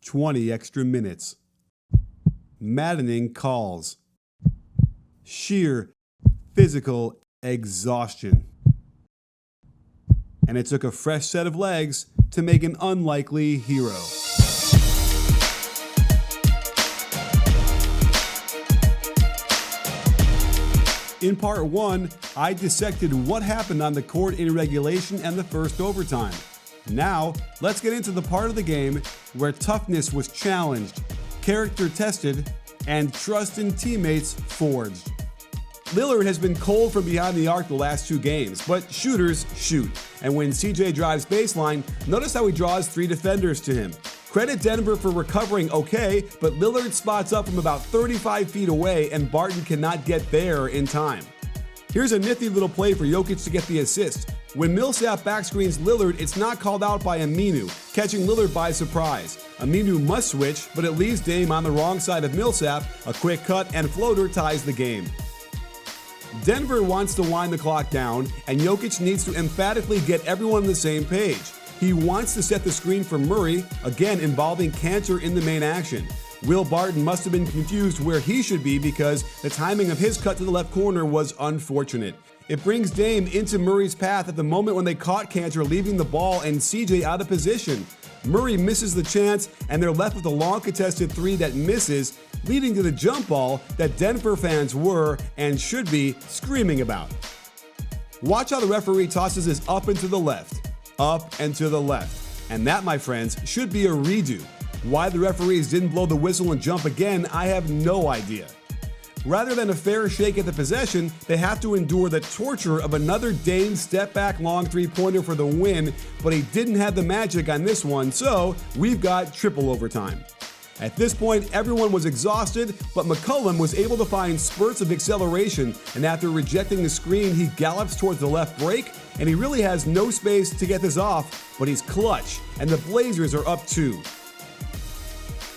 20 extra minutes. Maddening calls. Sheer physical exhaustion. And it took a fresh set of legs to make an unlikely hero. In part 1, I dissected what happened on the court in regulation and the first overtime. Now, let's get into the part of the game where toughness was challenged, character tested, and trust in teammates forged. Lillard has been cold from behind the arc the last 2 games, but shooters shoot. And when CJ drives baseline, notice how he draws 3 defenders to him. Credit Denver for recovering okay, but Lillard spots up from about 35 feet away and Barton cannot get there in time. Here's a nifty little play for Jokic to get the assist. When Millsap backscreens Lillard, it's not called out by Aminu, catching Lillard by surprise. Aminu must switch, but it leaves Dame on the wrong side of Millsap. A quick cut and floater ties the game. Denver wants to wind the clock down, and Jokic needs to emphatically get everyone on the same page. He wants to set the screen for Murray, again involving Cantor in the main action. Will Barton must have been confused where he should be because the timing of his cut to the left corner was unfortunate. It brings Dame into Murray's path at the moment when they caught Cantor leaving the ball and CJ out of position. Murray misses the chance, and they're left with a long contested 3 that misses, leading to the jump ball that Denver fans were and should be screaming about. Watch how the referee tosses this up and to the left. Up and to the left. And that, my friends, should be a redo. Why the referees didn't blow the whistle and jump again, I have no idea. Rather than a fair shake at the possession, they have to endure the torture of another Dame step-back long 3-pointer for the win, but he didn't have the magic on this one, so we've got triple overtime. At this point, everyone was exhausted, but McCollum was able to find spurts of acceleration, and after rejecting the screen, he gallops towards the left break, and he really has no space to get this off, but he's clutch, and the Blazers are up 2.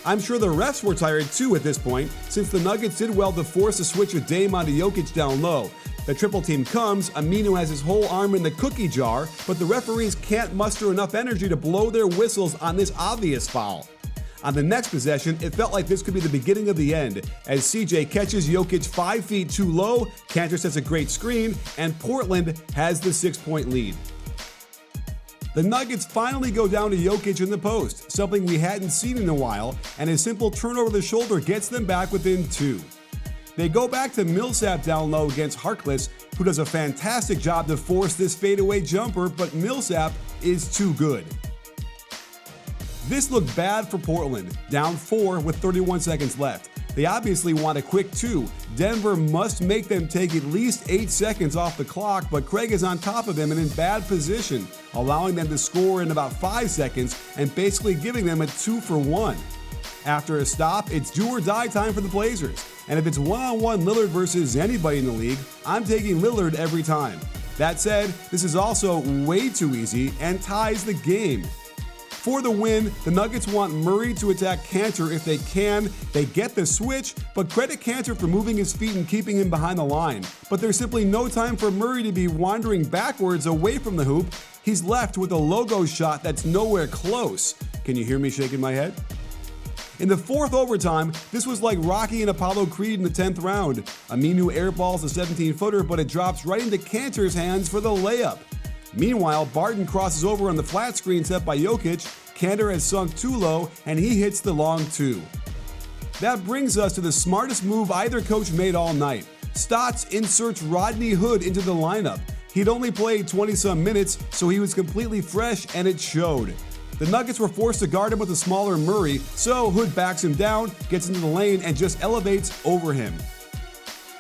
I'm sure the refs were tired too at this point, since the Nuggets did well to force a switch with Dame onto Jokic down low. The triple team comes, Aminu has his whole arm in the cookie jar, but the referees can't muster enough energy to blow their whistles on this obvious foul. On the next possession, it felt like this could be the beginning of the end, as CJ catches Jokic 5 feet too low, Cantor sets a great screen, and Portland has the 6-point lead. The Nuggets finally go down to Jokic in the post, something we hadn't seen in a while, and a simple turn over the shoulder gets them back within 2. They go back to Millsap down low against Harkless, who does a fantastic job to force this fadeaway jumper, but Millsap is too good. This looked bad for Portland, down 4 with 31 seconds left. They obviously want a quick 2. Denver must make them take at least 8 seconds off the clock, but Craig is on top of them and in bad position, allowing them to score in about 5 seconds and basically giving them a 2-for-1. After a stop, it's do or die time for the Blazers. And if it's one-on-one Lillard versus anybody in the league, I'm taking Lillard every time. That said, this is also way too easy and ties the game. For the win, the Nuggets want Murray to attack Cantor if they can. They get the switch, but credit Cantor for moving his feet and keeping him behind the line. But there's simply no time for Murray to be wandering backwards away from the hoop. He's left with a logo shot that's nowhere close. Can you hear me shaking my head? In the fourth overtime, this was like Rocky and Apollo Creed in the 10th round. Aminu airballs a 17-footer, but it drops right into Cantor's hands for the layup. Meanwhile, Barton crosses over on the flat screen set by Jokic. Cantor has sunk too low, and he hits the long 2. That brings us to the smartest move either coach made all night. Stotts inserts Rodney Hood into the lineup. He'd only played 20-some minutes, so he was completely fresh, and it showed. The Nuggets were forced to guard him with a smaller Murray, so Hood backs him down, gets into the lane, and just elevates over him.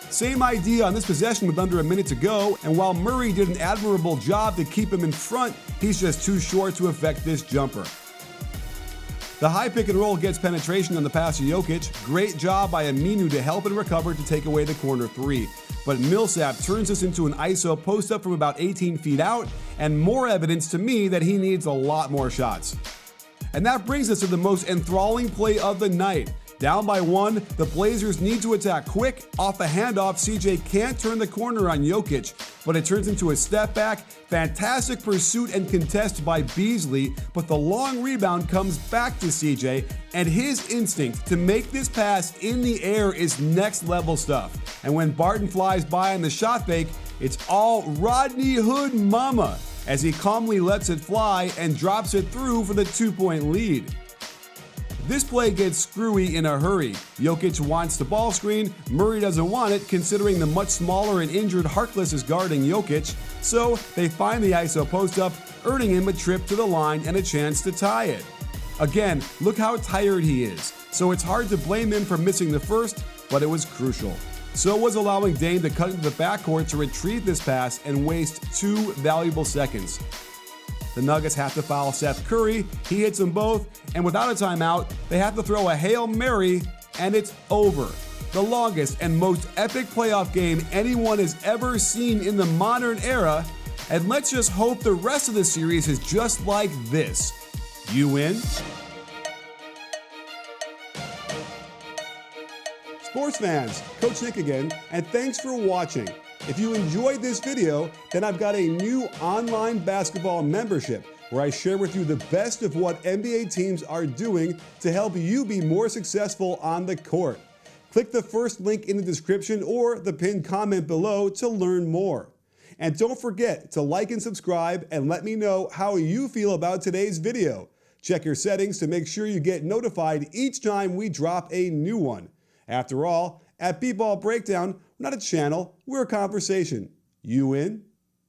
Same idea on this possession with under a minute to go, and while Murray did an admirable job to keep him in front, he's just too short to affect this jumper. The high pick and roll gets penetration on the pass to Jokic. Great job by Aminu to help and recover to take away the corner 3. But Millsap turns this into an ISO post-up from about 18 feet out, and more evidence to me that he needs a lot more shots. And that brings us to the most enthralling play of the night. Down by 1, the Blazers need to attack quick. Off a handoff, CJ can't turn the corner on Jokic, but it turns into a step back. Fantastic pursuit and contest by Beasley, but the long rebound comes back to CJ, and his instinct to make this pass in the air is next level stuff. And when Barton flies by on the shot fake, it's all Rodney Hood mama as he calmly lets it fly and drops it through for the 2-point lead. This play gets screwy in a hurry. Jokic wants the ball screen, Murray doesn't want it considering the much smaller and injured Harkless is guarding Jokic, so they find the ISO post-up, earning him a trip to the line and a chance to tie it. Again, look how tired he is, so it's hard to blame him for missing the first, but it was crucial. So was allowing Dame to cut into the backcourt to retrieve this pass and waste 2 valuable seconds. The Nuggets have to foul Seth Curry, he hits them both, and without a timeout, they have to throw a Hail Mary, and it's over. The longest and most epic playoff game anyone has ever seen in the modern era, and let's just hope the rest of the series is just like this. You win? Sports fans, Coach Nick again, and thanks for watching. If you enjoyed this video, then I've got a new online basketball membership where I share with you the best of what NBA teams are doing to help you be more successful on the court. Click the first link in the description or the pinned comment below to learn more. And don't forget to like and subscribe and let me know how you feel about today's video. Check your settings to make sure you get notified each time we drop a new one. After all, at BBallBreakdown, we're not a channel, we're a conversation. You in?